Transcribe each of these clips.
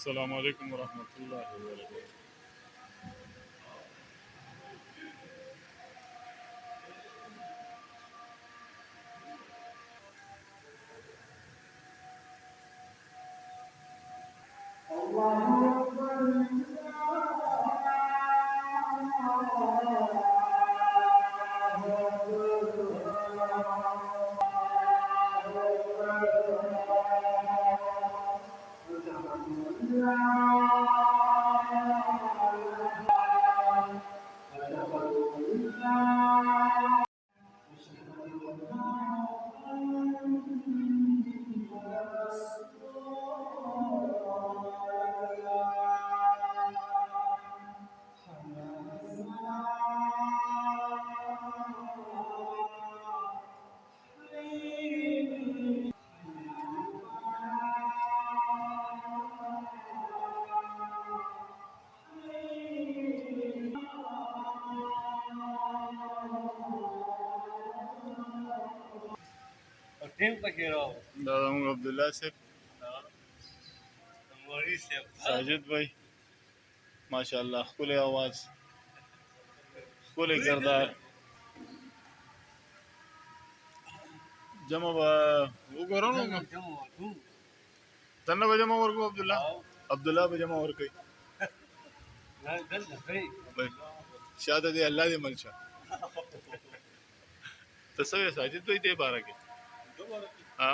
السلام عليكم ورحمة الله وبركاته. ټیم پکې راو دا زموږ عبدالله صاحب، موري صاحب ساجد भाई، ماشاءالله ښکلی आवाज، ښکلی کردار. جمع به وګورو نو تنه به جمع ورکو. عبدالله به جمع ورکوي. شاته دی الله دې مل شه. ته څه وایې ساجد भाई دې باره کې؟ ها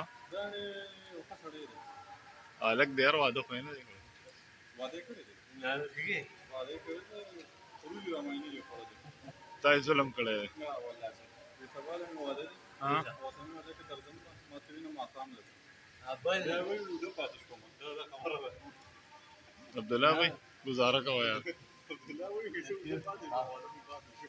هلک دی، هر واده خو یې نه دی کړی. واده کړی دی؟ نه دیږي واده کړی دی، ټولې راماینې یې خوړلې. تا یې ظلم کړی دی. نه والله د سبا د مې واده دی، وطن مې واده کې درځم ما ترې نه ماښام لري ابل بیا وایي وده پاتې شوم. دا خبره ده. عبدالله भाई گزاره کوه یار. عبدالله وایي چې وده پاتې شوم، واده مې پاتې شو.